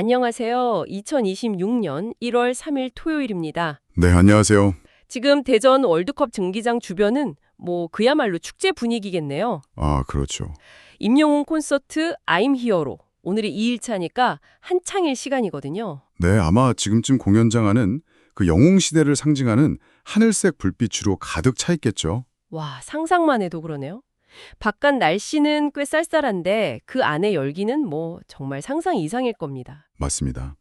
안녕하세요. 2026년 1월 3일 토요일입니다. 네, 안녕하세요. 지금 대전 월드컵 경기장 주변은 그야말로 축제 분위기겠네요. 아, 그렇죠. 임영웅 콘서트 I'm Here로 오늘이 2일차니까 한창일 시간이거든요. 네, 아마 지금쯤 공연장 안은 그 영웅시대를 상징하는 하늘색 불빛으로 가득 차 있겠죠. 와, 상상만 해도 그러네요. 바깥 날씨는 꽤 쌀쌀한데 그 안의 열기는 정말 상상 이상일 겁니다. 맞습니다.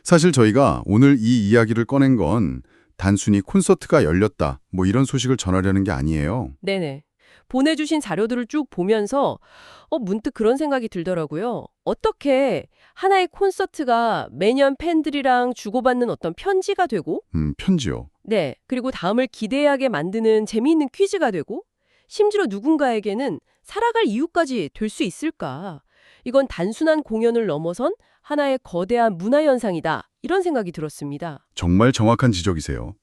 사실 저희가 오늘 이 이야기를 꺼낸 건 단순히 콘서트가 열렸다, 이런 소식을 전하려는 게 아니에요. 네네. 보내주신 자료들을 쭉 보면서 문득 그런 생각이 들더라고요. 어떻게 하나의 콘서트가 매년 팬들이랑 주고받는 어떤 편지가 되고, 편지요. 네, 그리고 다음을 기대하게 만드는 재미있는 퀴즈가 되고, 심지어 누군가에게는 살아갈 이유까지 될 수 있을까? 이건 단순한 공연을 넘어선 하나의 거대한 문화현상이다. 이런 생각이 들었습니다. 정말 정확한 지적이세요.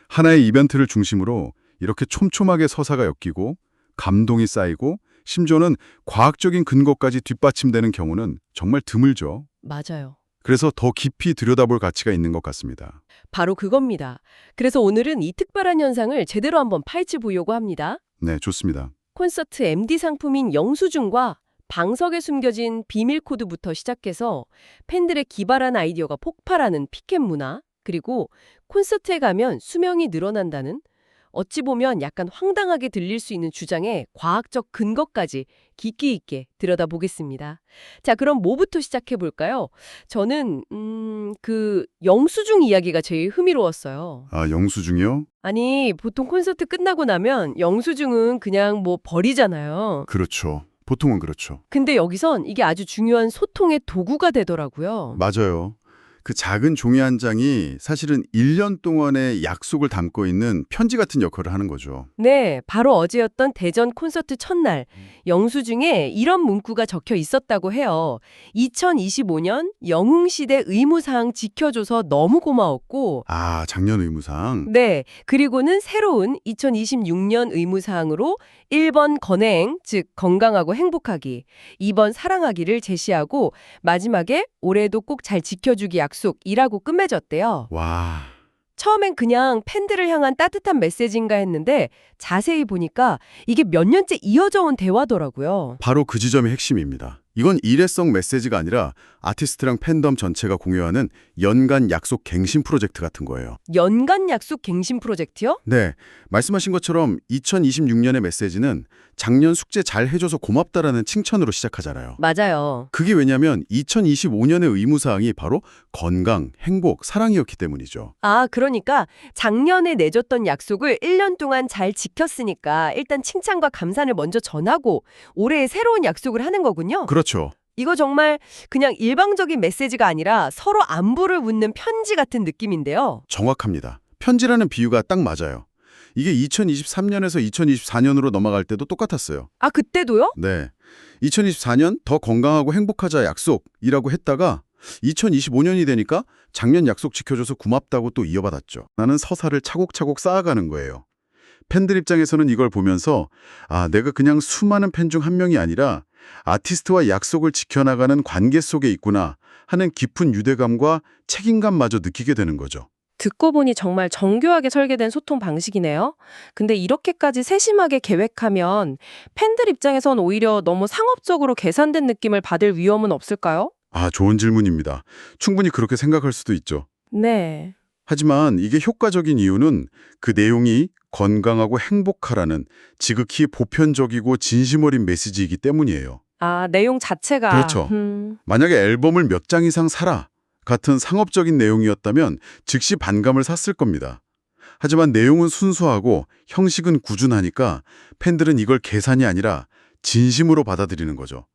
하나의 이벤트를 중심으로 이렇게 촘촘하게 서사가 엮이고 감동이 쌓이고 심지어는 과학적인 근거까지 뒷받침되는 경우는 정말 드물죠. 맞아요. 그래서 더 깊이 들여다볼 가치가 있는 것 같습니다. 바로 그겁니다. 그래서 오늘은 이 특별한 현상을 제대로 한번 파헤쳐 보려고 합니다. 네, 좋습니다. 콘서트 MD 상품인 영수증과 방석에 숨겨진 비밀 코드부터 시작해서 팬들의 기발한 아이디어가 폭발하는 피켓 문화, 그리고 콘서트에 가면 수명이 늘어난다는 어찌 보면 약간 황당하게 들릴 수 있는 주장의 과학적 근거까지 깊이 있게 들여다보겠습니다. 자, 그럼 뭐부터 시작해 볼까요? 저는 그 영수증 이야기가 제일 흥미로웠어요. 아, 영수증이요? 아니, 보통 콘서트 끝나고 나면 영수증은 그냥 버리잖아요. 그렇죠. 보통은 그렇죠. 근데 여기선 이게 아주 중요한 소통의 도구가 되더라고요. 맞아요. 그 작은 종이 한 장이 사실은 1년 동안의 약속을 담고 있는 편지 같은 역할을 하는 거죠. 네, 바로 어제였던 대전 콘서트 첫날 영수증에 이런 문구가 적혀 있었다고 해요. 2025년 영웅시대 의무사항 지켜줘서 너무 고마웠고, 아, 작년 의무상. 네, 그리고는 새로운 2026년 의무사항으로 1번 건행, 즉 건강하고 행복하기, 2번 사랑하기를 제시하고 마지막에 올해도 꼭 잘 지켜주기 약속이라고 끝맺었대요. 와, 처음엔 그냥 팬들을 향한 따뜻한 메시지인가 했는데 자세히 보니까 이게 몇 년째 이어져 온 대화더라고요. 바로 그 지점이 핵심입니다. 이건 일회성 메시지가 아니라 아티스트랑 팬덤 전체가 공유하는 연간 약속 갱신 프로젝트 같은 거예요. 연간 약속 갱신 프로젝트요? 네, 말씀하신 것처럼 2026년의 메시지는 작년 숙제 잘 해줘서 고맙다라는 칭찬으로 시작하잖아요. 맞아요. 그게 왜냐면 2025년의 의무사항이 바로 건강, 행복, 사랑이었기 때문이죠. 아, 그러니까 작년에 내줬던 약속을 1년 동안 잘 지켰으니까 일단 칭찬과 감사를 먼저 전하고 올해의 새로운 약속을 하는 거군요. 그렇죠. 이거 정말 그냥 일방적인 메시지가 아니라 서로 안부를 묻는 편지 같은 느낌인데요. 정확합니다. 편지라는 비유가 딱 맞아요. 이게 2023년에서 2024년으로 넘어갈 때도 똑같았어요. 아, 그때도요? 네. 2024년 더 건강하고 행복하자 약속이라고 했다가 2025년이 되니까 작년 약속 지켜줘서 고맙다고 또 이어받았죠. 나는 서사를 차곡차곡 쌓아가는 거예요. 팬들 입장에서는 이걸 보면서 아, 내가 그냥 수많은 팬 중 한 명이 아니라 아티스트와 약속을 지켜나가는 관계 속에 있구나 하는 깊은 유대감과 책임감마저 느끼게 되는 거죠. 듣고 보니 정말 정교하게 설계된 소통 방식이네요. 근데 이렇게까지 세심하게 계획하면 팬들 입장에선 오히려 너무 상업적으로 계산된 느낌을 받을 위험은 없을까요? 아, 좋은 질문입니다. 충분히 그렇게 생각할 수도 있죠. 네. 하지만 이게 효과적인 이유는 그 내용이 건강하고 행복하라는 지극히 보편적이고 진심 어린 메시지이기 때문이에요. 아, 내용 자체가. 그렇죠. 만약에 앨범을 몇 장 이상 사라 같은 상업적인 내용이었다면 즉시 반감을 샀을 겁니다. 하지만 내용은 순수하고 형식은 꾸준하니까 팬들은 이걸 계산이 아니라 진심으로 받아들이는 거죠.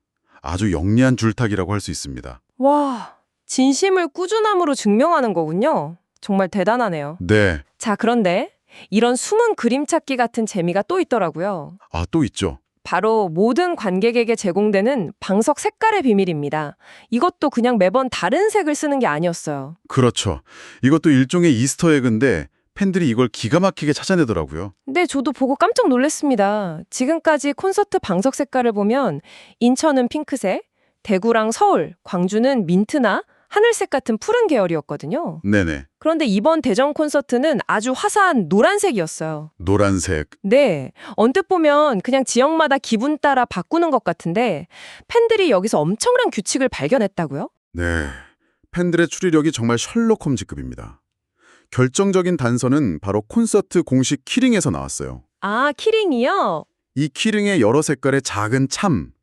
아주 영리한 줄타기라고 할 수 있습니다. 와, 진심을 꾸준함으로 증명하는 거군요. 정말 대단하네요. 네. 자, 그런데 이런 숨은 그림 찾기 같은 재미가 또 있더라고요. 아, 또 있죠. 바로 모든 관객에게 제공되는 방석 색깔의 비밀입니다. 이것도 그냥 매번 다른 색을 쓰는 게 아니었어요. 그렇죠. 이것도 일종의 이스터 에그인데 팬들이 이걸 기가 막히게 찾아내더라고요. 네, 저도 보고 깜짝 놀랐습니다. 지금까지 콘서트 방석 색깔을 보면 인천은 핑크색, 대구랑 서울, 광주는 민트나 하늘색 같은 푸른 계열이었거든요. 네네. 그런데 이번 대전 콘서트는 아주 화사한 노란색이었어요. 노란색. 네, 언뜻 보면 그냥 지역마다 기분 따라 바꾸는 것 같은데 팬들이 여기서 엄청난 규칙을 발견했다고요? 네. 팬들의 추리력이 정말 셜록 홈즈급입니다. 결정적인 단서는 바로 콘서트 공식 키링에서 나왔어요. 아, 키링이요? 이 키링에 여러 색깔의 작은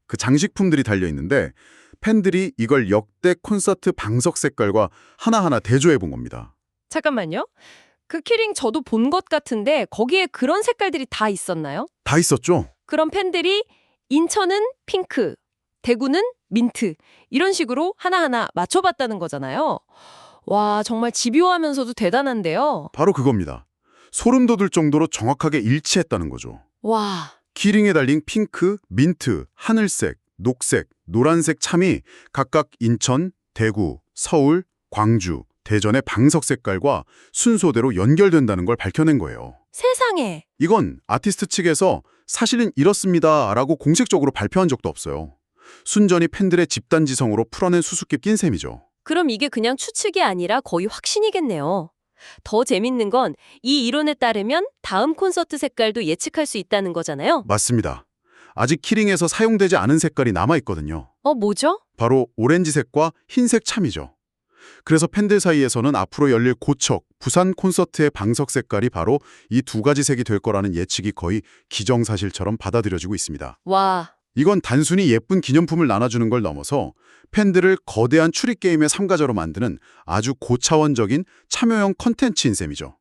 그 장식품들이 달려 있는데 팬들이 이걸 역대 콘서트 방석 색깔과 하나하나 대조해 본 겁니다. 잠깐만요. 그 키링 저도 본 것 같은데 거기에 그런 색깔들이 다 있었나요? 다 있었죠? 그럼 팬들이 인천은 핑크, 대구는 민트 이런 식으로 하나하나 맞춰봤다는 거잖아요. 와, 정말 집요하면서도 대단한데요. 바로 그겁니다. 소름 돋을 정도로 정확하게 일치했다는 거죠. 와, 키링에 달린 핑크, 민트, 하늘색, 녹색, 노란색 참이 각각 인천, 대구, 서울, 광주, 대전의 방석 색깔과 순서대로 연결된다는 걸 밝혀낸 거예요. 세상에. 이건 아티스트 측에서 사실은 이렇습니다 라고 공식적으로 발표한 적도 없어요. 순전히 팬들의 집단지성으로 풀어낸 수수께끼 낀 셈이죠. 그럼 이게 그냥 추측이 아니라 거의 확신이겠네요. 더 재밌는 건 이 이론에 따르면 다음 콘서트 색깔도 예측할 수 있다는 거잖아요. 맞습니다. 아직 키링에서 사용되지 않은 색깔이 남아있거든요. 뭐죠? 바로 오렌지색과 흰색 참이죠. 그래서 팬들 사이에서는 앞으로 열릴 고척, 부산 콘서트의 방석 색깔이 바로 이 두 가지 색이 될 거라는 예측이 거의 기정사실처럼 받아들여지고 있습니다. 와, 이건 단순히 예쁜 기념품을 나눠주는 걸 넘어서 팬들을 거대한 추리게임의 참가자로 만드는 아주 고차원적인 참여형 컨텐츠인 셈이죠.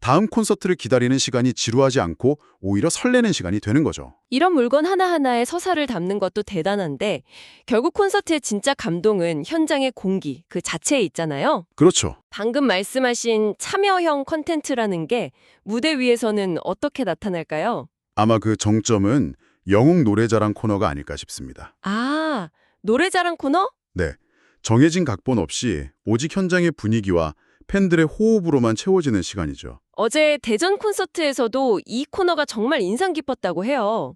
다음 콘서트를 기다리는 시간이 지루하지 않고 오히려 설레는 시간이 되는 거죠. 이런 물건 하나하나에 서사를 담는 것도 대단한데 결국 콘서트의 진짜 감동은 현장의 공기 그 자체에 있잖아요. 그렇죠. 방금 말씀하신 참여형 컨텐츠라는 게 무대 위에서는 어떻게 나타날까요? 아마 그 정점은 영웅 노래자랑 코너가 아닐까 싶습니다. 아, 노래자랑 코너? 네, 정해진 각본 없이 오직 현장의 분위기와 팬들의 호흡으로만 채워지는 시간이죠. 어제 대전 콘서트에서도 이 코너가 정말 인상 깊었다고 해요.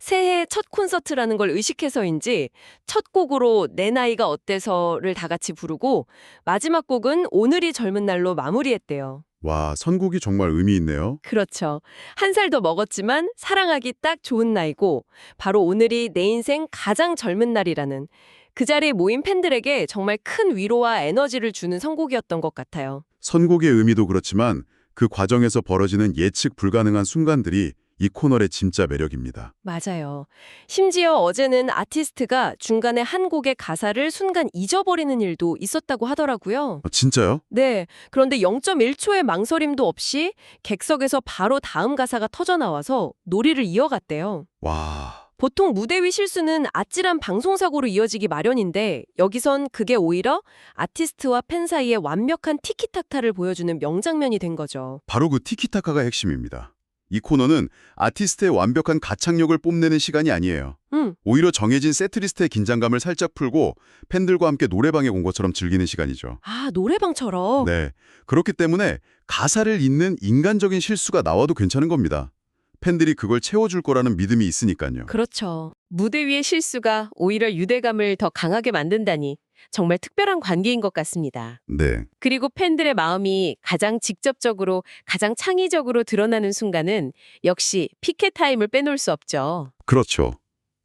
새해 첫 콘서트라는 걸 의식해서인지 첫 곡으로 내 나이가 어때서를 다 같이 부르고 마지막 곡은 오늘이 젊은 날로 마무리했대요. 와, 선곡이 정말 의미 있네요. 그렇죠. 한 살 더 먹었지만 사랑하기 딱 좋은 나이고 바로 오늘이 내 인생 가장 젊은 날이라는 그 자리에 모인 팬들에게 정말 큰 위로와 에너지를 주는 선곡이었던 것 같아요. 선곡의 의미도 그렇지만 그 과정에서 벌어지는 예측 불가능한 순간들이 이 코너의 진짜 매력입니다. 맞아요. 심지어 어제는 아티스트가 중간에 한 곡의 가사를 순간 잊어버리는 일도 있었다고 하더라고요. 진짜요? 네, 그런데 0.1초의 망설임도 없이 객석에서 바로 다음 가사가 터져나와서 놀이를 이어갔대요. 와, 보통 무대 위 실수는 아찔한 방송사고로 이어지기 마련인데 여기선 그게 오히려 아티스트와 팬 사이의 완벽한 티키타카를 보여주는 명장면이 된 거죠. 바로 그 티키타카가 핵심입니다. 이 코너는 아티스트의 완벽한 가창력을 뽐내는 시간이 아니에요. 오히려 정해진 세트리스트의 긴장감을 살짝 풀고 팬들과 함께 노래방에 온 것처럼 즐기는 시간이죠. 아, 노래방처럼? 네, 그렇기 때문에 가사를 잇는 인간적인 실수가 나와도 괜찮은 겁니다. 팬들이 그걸 채워줄 거라는 믿음이 있으니까요. 그렇죠. 무대 위의 실수가 오히려 유대감을 더 강하게 만든다니 정말 특별한 관계인 것 같습니다. 네, 그리고 팬들의 마음이 가장 직접적으로, 가장 창의적으로 드러나는 순간은 역시 피켓 타임을 빼놓을 수 없죠. 그렇죠.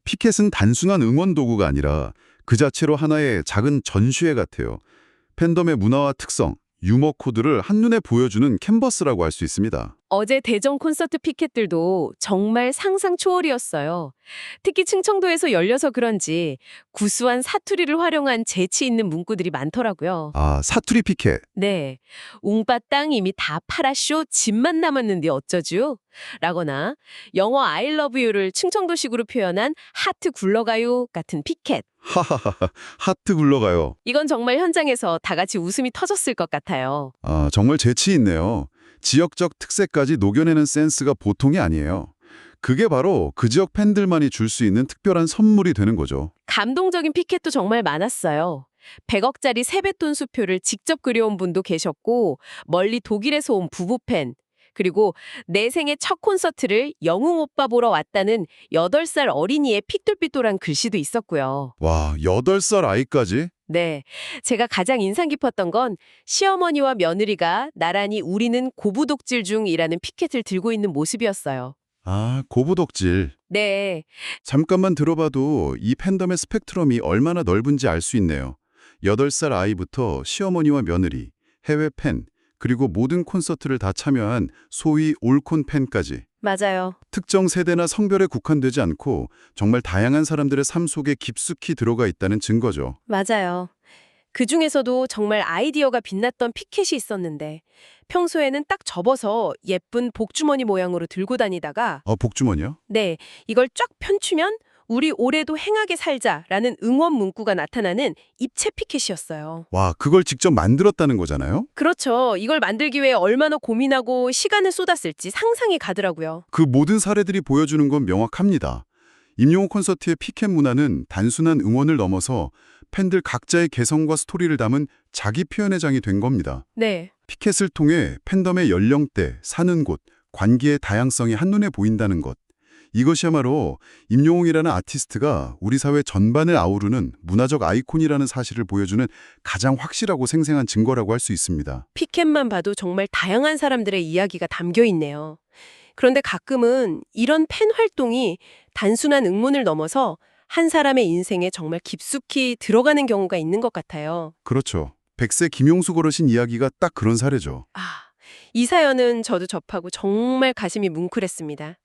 피켓은 단순한 응원 도구가 아니라 그 자체로 하나의 작은 전시회 같아요. 팬덤의 문화와 특성, 유머 코드를 한눈에 보여주는 캔버스라고 할 수 있습니다. 어제 대전 콘서트 피켓들도 정말 상상 초월이었어요. 특히 충청도에서 열려서 그런지 구수한 사투리를 활용한 재치 있는 문구들이 많더라고요. 아, 사투리 피켓. 네. 웅빠 땅 이미 다 팔았쇼 집만 남았는데 어쩌죠? 라거나 영어 I love you를 충청도식으로 표현한 하트 굴러가요 같은 피켓. 하하하, 하트 굴러가요. 이건 정말 현장에서 다 같이 웃음이 터졌을 것 같아요. 아, 정말 재치 있네요. 지역적 특색까지 녹여내는 센스가 보통이 아니에요. 그게 바로 그 지역 팬들만이 줄 수 있는 특별한 선물이 되는 거죠. 감동적인 피켓도 정말 많았어요. 100억짜리 세뱃돈 수표를 직접 그려온 분도 계셨고 멀리 독일에서 온 부부 팬, 그리고 내 생애 첫 콘서트를 영웅 오빠 보러 왔다는 8살 어린이의 픽돌빛돌한 글씨도 있었고요. 와, 8살 아이까지? 네. 제가 가장 인상 깊었던 건 시어머니와 며느리가 나란히 우리는 고부독질 중이라는 피켓을 들고 있는 모습이었어요. 아, 고부독질. 네. 잠깐만 들어봐도 이 팬덤의 스펙트럼이 얼마나 넓은지 알 수 있네요. 8살 아이부터 시어머니와 며느리, 해외 팬, 그리고 모든 콘서트를 다 참여한 소위 올콘 팬까지. 맞아요. 특정 세대나 성별에 국한되지 않고 정말 다양한 사람들의 삶 속에 깊숙이 들어가 있다는 증거죠. 맞아요. 그 중에서도 정말 아이디어가 빛났던 피켓이 있었는데 평소에는 딱 접어서 예쁜 복주머니 모양으로 들고 다니다가 복주머니요? 네, 이걸 쫙 펼치면 우리 올해도 행하게 살자라는 응원 문구가 나타나는 입체 피켓이었어요. 와, 그걸 직접 만들었다는 거잖아요? 그렇죠. 이걸 만들기 위해 얼마나 고민하고 시간을 쏟았을지 상상이 가더라고요. 그 모든 사례들이 보여주는 건 명확합니다. 임영웅 콘서트의 피켓 문화는 단순한 응원을 넘어서 팬들 각자의 개성과 스토리를 담은 자기 표현의 장이 된 겁니다. 네. 피켓을 통해 팬덤의 연령대, 사는 곳, 관계의 다양성이 한눈에 보인다는 것. 이것이야말로 임영웅이라는 아티스트가 우리 사회 전반을 아우르는 문화적 아이콘이라는 사실을 보여주는 가장 확실하고 생생한 증거라고 할 수 있습니다. 피켓만 봐도 정말 다양한 사람들의 이야기가 담겨 있네요. 그런데 가끔은 이런 팬 활동이 단순한 응원을 넘어서 한 사람의 인생에 정말 깊숙이 들어가는 경우가 있는 것 같아요. 그렇죠. 백세 김용숙 어르신 이야기가 딱 그런 사례죠. 이 사연은 저도 접하고 정말 가슴이 뭉클했습니다.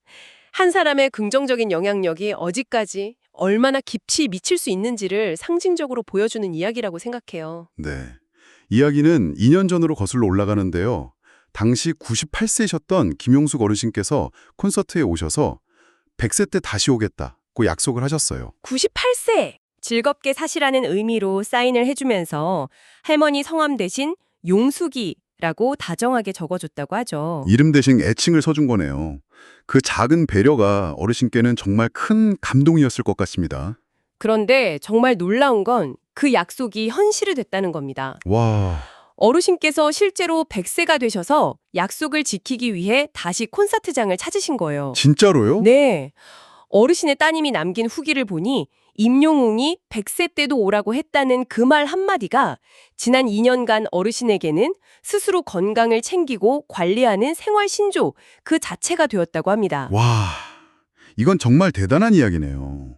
한 사람의 긍정적인 영향력이 어디까지 얼마나 깊이 미칠 수 있는지를 상징적으로 보여주는 이야기라고 생각해요. 네. 이야기는 2년 전으로 거슬러 올라가는데요. 당시 98세이셨던 김용숙 어르신께서 콘서트에 오셔서 100세 때 다시 오겠다고 약속을 하셨어요. 98세! 즐겁게 사시라는 의미로 사인을 해주면서 할머니 성함 대신 용숙이라고 다정하게 적어줬다고 하죠. 이름 대신 애칭을 써준 거네요. 그 작은 배려가 어르신께는 정말 큰 감동이었을 것 같습니다. 그런데 정말 놀라운 건 그 약속이 현실이 됐다는 겁니다. 와, 어르신께서 실제로 100세가 되셔서 약속을 지키기 위해 다시 콘서트장을 찾으신 거예요. 진짜로요? 네. 어르신의 따님이 남긴 후기를 보니 임영웅이 100세 때도 오라고 했다는 그 말 한마디가 지난 2년간 어르신에게는 스스로 건강을 챙기고 관리하는 생활 신조 그 자체가 되었다고 합니다. 와, 이건 정말 대단한 이야기네요.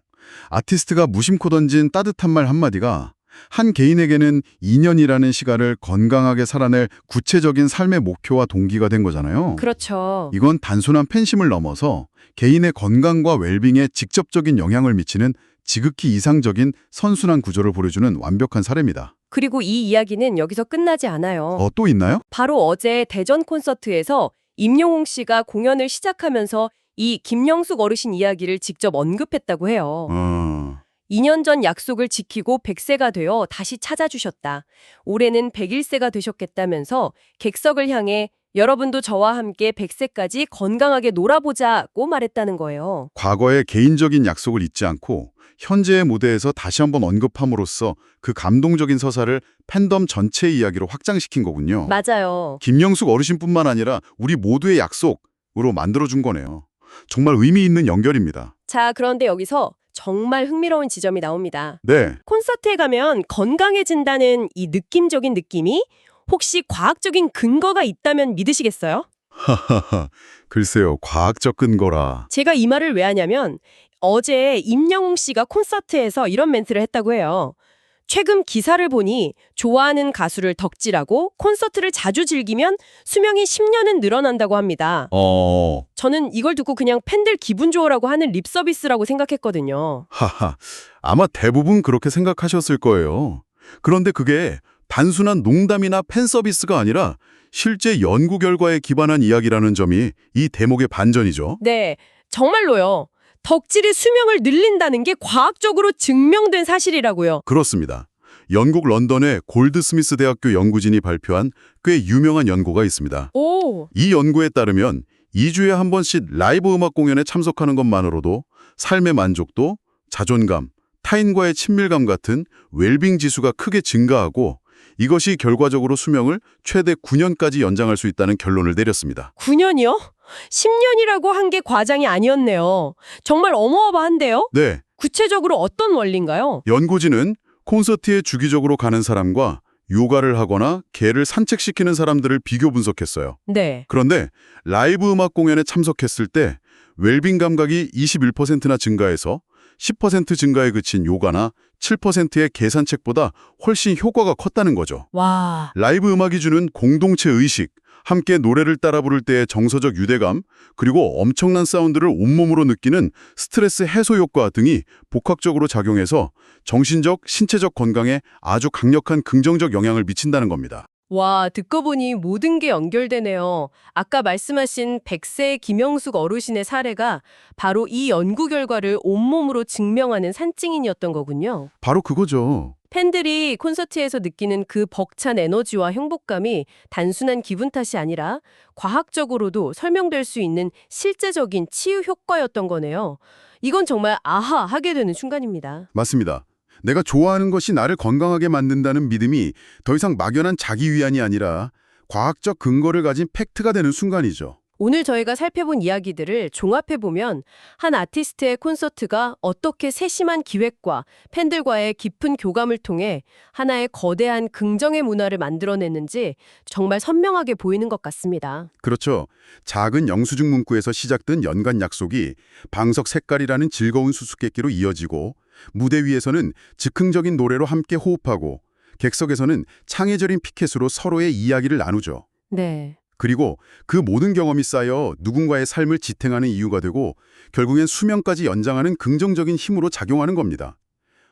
아티스트가 무심코 던진 따뜻한 말 한마디가 한 개인에게는 2년이라는 시간을 건강하게 살아낼 구체적인 삶의 목표와 동기가 된 거잖아요. 그렇죠. 이건 단순한 팬심을 넘어서 개인의 건강과 웰빙에 직접적인 영향을 미치는 지극히 이상적인 선순환 구조를 보여주는 완벽한 사례입니다. 그리고 이 이야기는 여기서 끝나지 않아요. 또 있나요? 바로 어제 대전 콘서트에서 임영웅 씨가 공연을 시작하면서 이 김영숙 어르신 이야기를 직접 언급했다고 해요. 2년 전 약속을 지키고 100세가 되어 다시 찾아주셨다. 올해는 101세가 되셨겠다면서 객석을 향해 여러분도 저와 함께 100세까지 건강하게 놀아보자고 말했다는 거예요. 과거의 개인적인 약속을 잊지 않고 현재의 무대에서 다시 한번 언급함으로써 그 감동적인 서사를 팬덤 전체의 이야기로 확장시킨 거군요. 맞아요. 김영숙 어르신뿐만 아니라 우리 모두의 약속으로 만들어준 거네요. 정말 의미 있는 연결입니다. 자, 그런데 여기서 정말 흥미로운 지점이 나옵니다. 네. 콘서트에 가면 건강해진다는 이 느낌적인 느낌이 혹시 과학적인 근거가 있다면 믿으시겠어요? 하하하. 글쎄요. 과학적 근거라. 제가 이 말을 왜 하냐면 어제 임영웅 씨가 콘서트에서 이런 멘트를 했다고 해요. 최근 기사를 보니 좋아하는 가수를 덕질하고 콘서트를 자주 즐기면 수명이 10년은 늘어난다고 합니다. 저는 이걸 듣고 그냥 팬들 기분 좋으라고 하는 립 서비스라고 생각했거든요. 하하. 아마 대부분 그렇게 생각하셨을 거예요. 그런데 그게 단순한 농담이나 팬 서비스가 아니라 실제 연구 결과에 기반한 이야기라는 점이 이 대목의 반전이죠. 네, 정말로요. 덕질이 수명을 늘린다는 게 과학적으로 증명된 사실이라고요. 그렇습니다. 영국 런던의 골드스미스 대학교 연구진이 발표한 꽤 유명한 연구가 있습니다. 오, 이 연구에 따르면 2주에 한 번씩 라이브 음악 공연에 참석하는 것만으로도 삶의 만족도, 자존감, 타인과의 친밀감 같은 웰빙 지수가 크게 증가하고 이것이 결과적으로 수명을 최대 9년까지 연장할 수 있다는 결론을 내렸습니다. 9년이요? 10년이라고 한 게 과장이 아니었네요. 정말 어마어마한데요? 네, 구체적으로 어떤 원리인가요? 연구진은 콘서트에 주기적으로 가는 사람과 요가를 하거나 개를 산책시키는 사람들을 비교 분석했어요. 네. 그런데 라이브 음악 공연에 참석했을 때 웰빙 감각이 21%나 증가해서 10% 증가에 그친 요가나 7%의 계산책보다 훨씬 효과가 컸다는 거죠. 와. 라이브 음악이 주는 공동체 의식, 함께 노래를 따라 부를 때의 정서적 유대감, 그리고 엄청난 사운드를 온몸으로 느끼는 스트레스 해소 효과 등이 복합적으로 작용해서 정신적, 신체적 건강에 아주 강력한 긍정적 영향을 미친다는 겁니다. 와, 듣고 보니 모든 게 연결되네요. 아까 말씀하신 100세 김영숙 어르신의 사례가 바로 이 연구 결과를 온몸으로 증명하는 산증인이었던 거군요. 바로 그거죠. 팬들이 콘서트에서 느끼는 그 벅찬 에너지와 행복감이 단순한 기분 탓이 아니라 과학적으로도 설명될 수 있는 실제적인 치유 효과였던 거네요. 이건 정말 아하 하게 되는 순간입니다. 맞습니다. 내가 좋아하는 것이 나를 건강하게 만든다는 믿음이 더 이상 막연한 자기 위안이 아니라 과학적 근거를 가진 팩트가 되는 순간이죠. 오늘 저희가 살펴본 이야기들을 종합해보면 한 아티스트의 콘서트가 어떻게 세심한 기획과 팬들과의 깊은 교감을 통해 하나의 거대한 긍정의 문화를 만들어냈는지 정말 선명하게 보이는 것 같습니다. 그렇죠. 작은 영수증 문구에서 시작된 연간 약속이 방석 색깔이라는 즐거운 수수께끼로 이어지고 무대 위에서는 즉흥적인 노래로 함께 호흡하고 객석에서는 창의적인 피켓으로 서로의 이야기를 나누죠. 네. 그리고 그 모든 경험이 쌓여 누군가의 삶을 지탱하는 이유가 되고 결국엔 수명까지 연장하는 긍정적인 힘으로 작용하는 겁니다.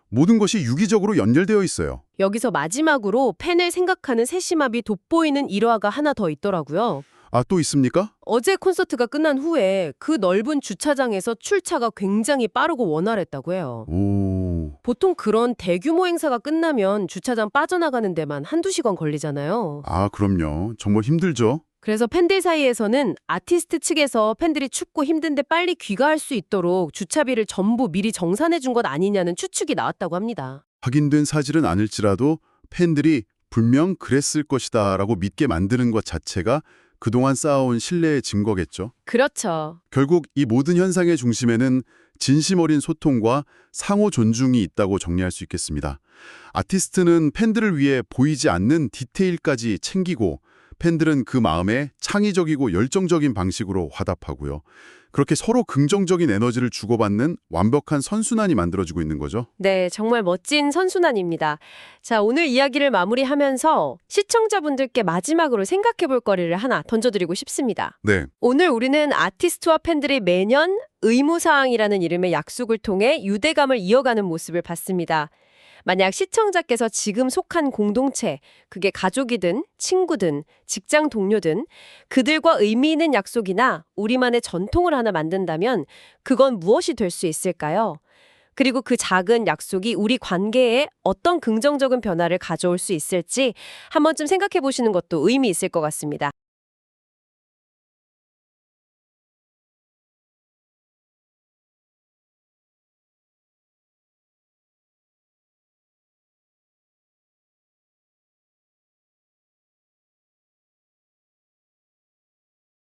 모든 것이 유기적으로 연결되어 있어요. 여기서 마지막으로 팬을 생각하는 세심함이 돋보이는 일화가 하나 더 있더라고요. 아, 또 있습니까? 어제 콘서트가 끝난 후에 그 넓은 주차장에서 출차가 굉장히 빠르고 원활했다고 해요. 오, 보통 그런 대규모 행사가 끝나면 주차장 빠져나가는 데만 한두 시간 걸리잖아요. 아, 그럼요. 정말 힘들죠. 그래서 팬들 사이에서는 아티스트 측에서 팬들이 춥고 힘든데 빨리 귀가할 수 있도록 주차비를 전부 미리 정산해 준 것 아니냐는 추측이 나왔다고 합니다. 확인된 사실은 아닐지라도 팬들이 분명 그랬을 것이다 라고 믿게 만드는 것 자체가 그동안 쌓아온 신뢰의 증거겠죠. 그렇죠. 결국 이 모든 현상의 중심에는 진심 어린 소통과 상호 존중이 있다고 정리할 수 있겠습니다. 아티스트는 팬들을 위해 보이지 않는 디테일까지 챙기고 팬들은 그 마음에 창의적이고 열정적인 방식으로 화답하고요. 그렇게 서로 긍정적인 에너지를 주고받는 완벽한 선순환이 만들어지고 있는 거죠. 네, 정말 멋진 선순환입니다. 자, 오늘 이야기를 마무리하면서 시청자분들께 마지막으로 생각해 볼 거리를 하나 던져드리고 싶습니다. 네, 오늘 우리는 아티스트와 팬들이 매년 의무사항이라는 이름의 약속을 통해 유대감을 이어가는 모습을 봤습니다. 만약 시청자께서 지금 속한 공동체, 그게 가족이든 친구든 직장 동료든 그들과 의미 있는 약속이나 우리만의 전통을 하나 만든다면 그건 무엇이 될 수 있을까요? 그리고 그 작은 약속이 우리 관계에 어떤 긍정적인 변화를 가져올 수 있을지 한 번쯤 생각해 보시는 것도 의미 있을 것 같습니다.